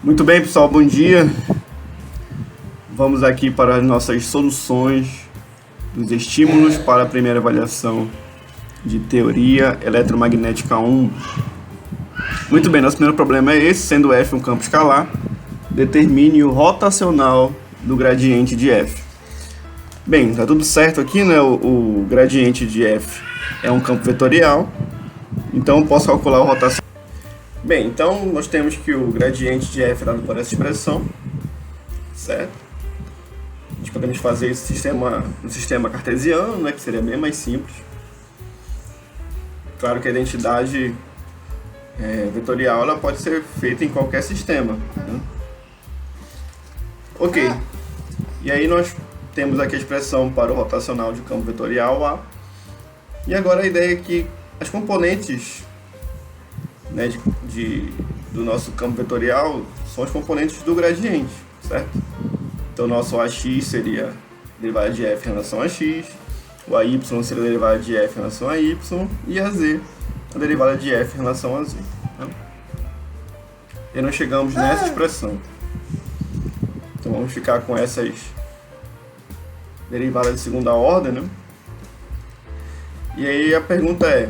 Muito bem, pessoal, bom dia. Vamos aqui para as nossas soluções dos estímulos para a primeira avaliação de teoria eletromagnética 1. Muito bem, nosso primeiro problema é esse, sendo F um campo escalar, determine o rotacional do gradiente de F. Bem, tá tudo certo aqui, né? O gradiente de F é um campo vetorial, então eu posso calcular o rotacional. Bem, então nós temos que o gradiente de F é dado por essa expressão, certo? A gente podemos fazer esse sistema cartesiano, né, que seria bem mais simples. Claro que a identidade vetorial ela pode ser feita em qualquer sistema, né? Ok, e aí nós temos aqui a expressão para o rotacional de campo vetorial A. E agora a ideia é que as componentes, né, do nosso campo vetorial são as componentes do gradiente, certo? Então, nosso AX seria a derivada de F em relação a X, o AY seria a derivada de F em relação a Y, e a Z a derivada de F em relação a Z. Tá? E nós chegamos nessa expressão. Então, vamos ficar com essas derivadas de segunda ordem, né? E aí a pergunta é: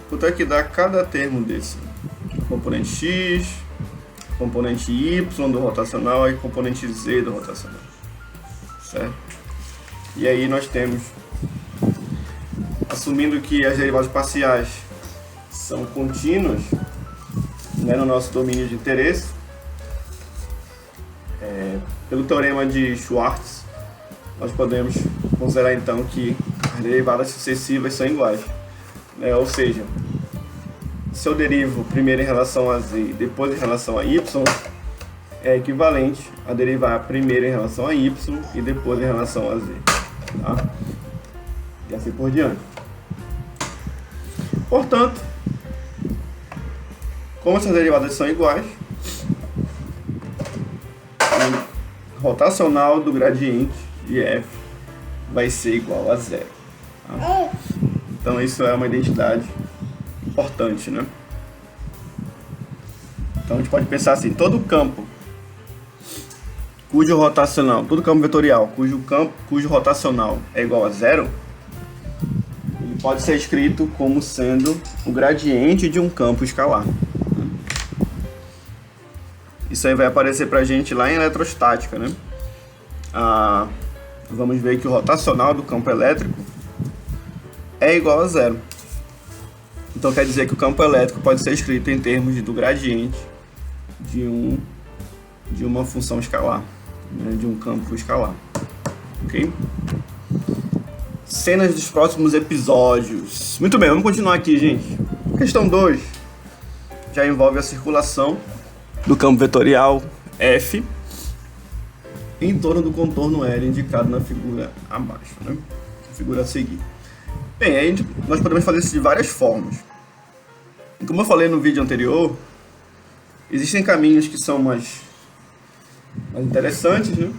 quanto é que dá cada termo desse? Componente X, componente Y do rotacional e componente Z do rotacional, certo? E aí nós temos, assumindo que as derivadas parciais são contínuas, né, no nosso domínio de interesse, pelo teorema de Schwartz, nós podemos considerar então que as derivadas sucessivas são iguais. Ou seja, se eu derivo primeiro em relação a Z e depois em relação a Y, é equivalente a derivar primeiro em relação a Y e depois em relação a Z. Tá? E assim por diante. Portanto, como essas derivadas são iguais, o rotacional do gradiente de F vai ser igual a zero. Tá? Então isso é uma identidade importante, né? Então a gente pode pensar assim: todo campo cujo rotacional, todo campo vetorial cujo rotacional é igual a zero, ele pode ser escrito como sendo o gradiente de um campo escalar. Isso aí vai aparecer pra gente lá em eletrostática, né? Vamos ver que o rotacional do campo elétrico é igual a zero. Então quer dizer que o campo elétrico pode ser escrito em termos do gradiente de uma função escalar, né, de um campo escalar. Ok? Cenas dos próximos episódios. Muito bem, vamos continuar aqui, gente. Questão 2 já envolve a circulação do campo vetorial F em torno do contorno L indicado na figura abaixo, né? Figura a seguir. Bem, aí nós podemos fazer isso de várias formas. E como eu falei no vídeo anterior, existem caminhos que são mais interessantes, né?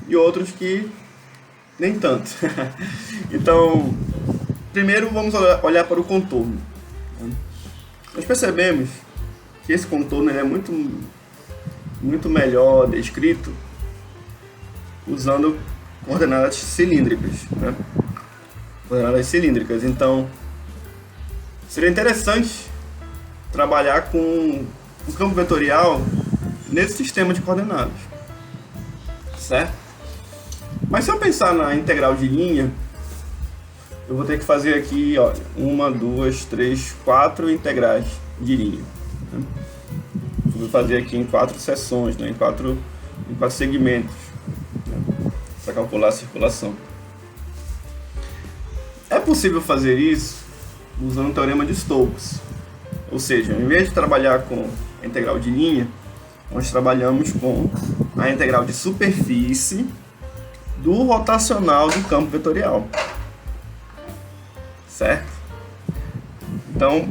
E outros que nem tanto. Então, primeiro vamos olhar para o contorno. Nós percebemos que esse contorno ele é muito melhor descrito usando coordenadas cilíndricas, né? Coordenadas cilíndricas. Então, seria interessante trabalhar com o campo vetorial nesse sistema de coordenadas, certo? Mas se eu pensar na integral de linha, eu vou ter que fazer aqui, olha, 1, 2, 3, 4 integrais de linha, né? Vou fazer aqui em 4 seções, né? em quatro segmentos, né? Para calcular a circulação. É possível fazer isso usando o teorema de Stokes. Ou seja, em vez de trabalhar com a integral de linha, nós trabalhamos com a integral de superfície do rotacional do campo vetorial. Certo? Então,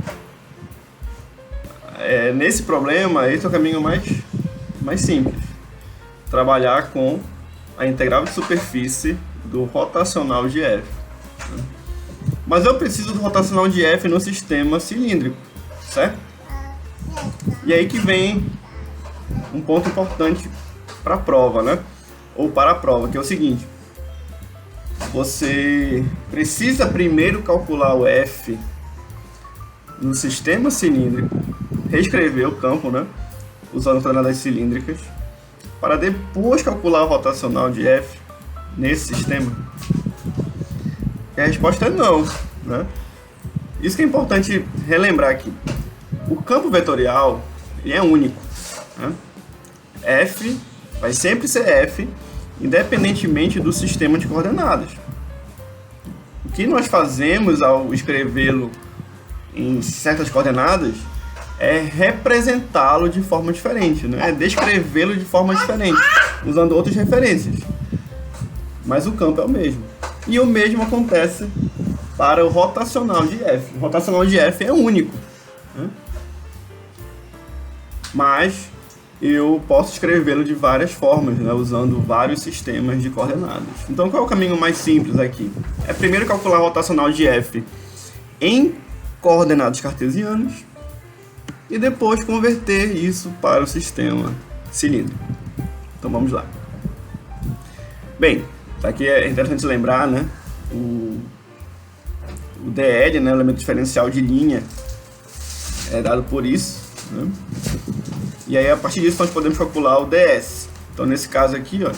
nesse problema, esse é o caminho mais simples. Trabalhar com a integral de superfície do rotacional de F. Mas eu preciso do rotacional de F no sistema cilíndrico, certo? E aí que vem um ponto importante para a prova, né? Ou para a prova, que é o seguinte: você precisa primeiro calcular o F no sistema cilíndrico, reescrever o campo, né? Usando coordenadas cilíndricas, para depois calcular o rotacional de F nesse sistema. E a resposta é não, né? Isso que é importante relembrar aqui. O campo vetorial ele é único, né? F vai sempre ser F, independentemente do sistema de coordenadas. O que nós fazemos ao escrevê-lo em certas coordenadas é representá-lo de forma diferente, né? É descrevê-lo de forma diferente, usando outras referências. Mas o campo é o mesmo. E o mesmo acontece para o rotacional de F. O rotacional de F é único, né? Mas eu posso escrevê-lo de várias formas, né? Usando vários sistemas de coordenadas. Então qual é o caminho mais simples aqui? É primeiro calcular o rotacional de F em coordenadas cartesianas e depois converter isso para o sistema cilíndrico. Então vamos lá. Bem, aqui é interessante lembrar, né? O DL, né, o elemento diferencial de linha, é dado por isso, né? E aí a partir disso nós podemos calcular o DS. Então nesse caso aqui, ó,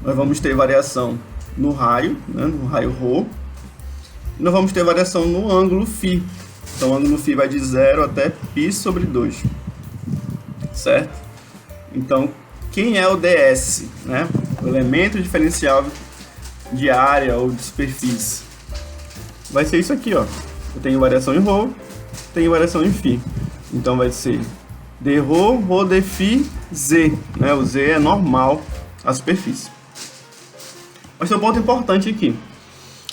nós vamos ter variação no raio, né, no raio ρ, e nós vamos ter variação no ângulo φ. Então o ângulo φ vai de 0 até π/2, certo? Então quem é o DS, né? O elemento diferencial de área ou de superfície. Vai ser isso aqui, ó. Eu tenho variação em ρ, tenho variação em φ. Então vai ser d ρ d φ, z, né? O z é normal à superfície. Mas tem um ponto importante aqui.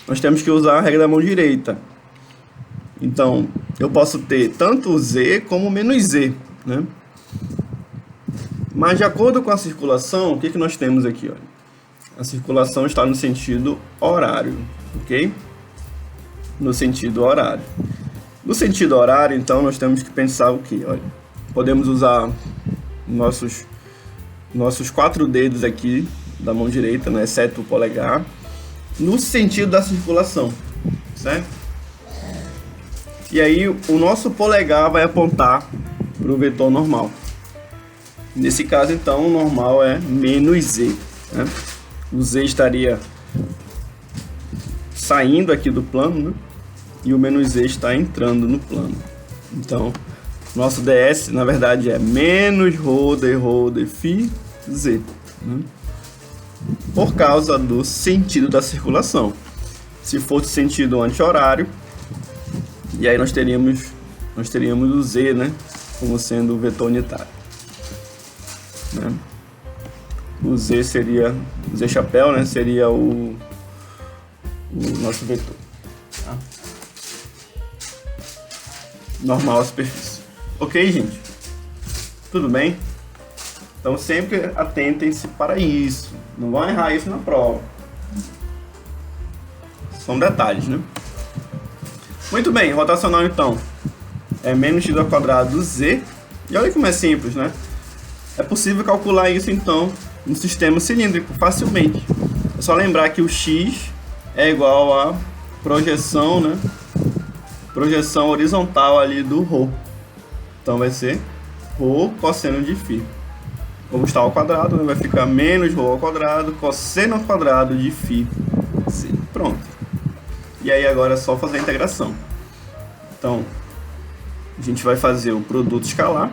Nós temos que usar a regra da mão direita. Então, eu posso ter tanto o z como menos z, né? Mas de acordo com a circulação, o que nós temos aqui, ó? A circulação está no sentido horário, ok? No sentido horário. No sentido horário, então, nós temos que pensar o quê? Olha, podemos usar nossos 4 dedos aqui da mão direita, né, exceto o polegar, no sentido da circulação, certo? E aí o nosso polegar vai apontar para o vetor normal. Nesse caso, então, o normal é menos z, né? O z estaria saindo aqui do plano, né? E o menos z está entrando no plano. Então, nosso ds, na verdade, é menos ρ d φ z, né? Por causa do sentido da circulação. Se fosse sentido anti-horário, e aí nós teríamos o z, né, como sendo o vetor unitário, né? O z seria, o z chapéu, né, seria o nosso vetor, tá? Normal à superfície. Ok, gente? Tudo bem? Então sempre atentem-se para isso. Não vão errar isso na prova. São detalhes, né? Muito bem, rotacional então é menos x ao quadrado do z. E olha como é simples, né? É possível calcular isso então no sistema cilíndrico facilmente. É só lembrar que o x é igual a projeção, né? Projeção horizontal ali do ρ. Então vai ser ρ cosseno de φ. Como está ao quadrado, né? Vai ficar menos ρ ao quadrado cosseno ao quadrado de φ. Pronto. E aí agora é só fazer a integração. Então, a gente vai fazer o produto escalar,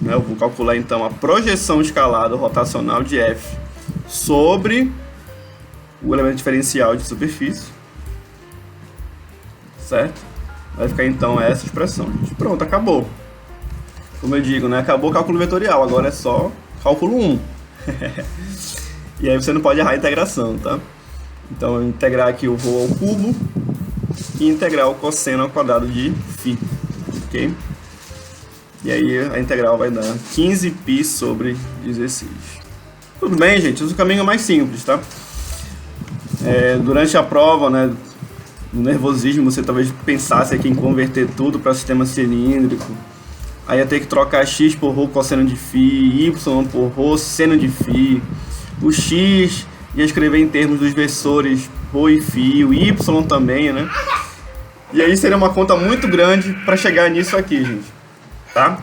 né? Eu vou calcular então a projeção escalar do rotacional de F sobre o elemento diferencial de superfície, certo? Vai ficar então essa expressão, gente. Pronto, acabou. Como eu digo, né? Acabou o cálculo vetorial, agora é só cálculo 1. E aí você não pode errar a integração, tá? Então, integrar aqui o ρ ao cubo e integrar o cosseno ao quadrado de φ, ok? E aí a integral vai dar 15π sobre 16. Tudo bem, gente? Esse é o caminho mais simples, tá? Durante a prova, né, no nervosismo, você talvez pensasse aqui em converter tudo para sistema cilíndrico, Aí ia ter que trocar x por ρ cosseno de φ, y por ρ seno de φ. O x ia escrever em termos dos versores ρ e φ, o y também, né? E aí seria uma conta muito grande para chegar nisso aqui, gente. Tá?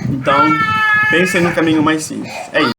Então, pensem no caminho mais simples. É isso.